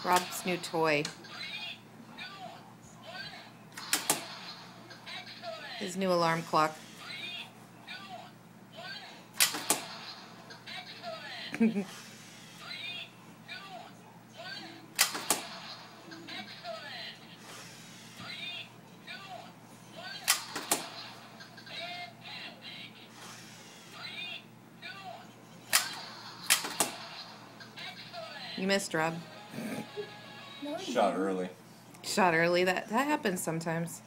Rob's new toy. His new alarm clock. You missed, Rob. Shot early. Shot early. That happens sometimes.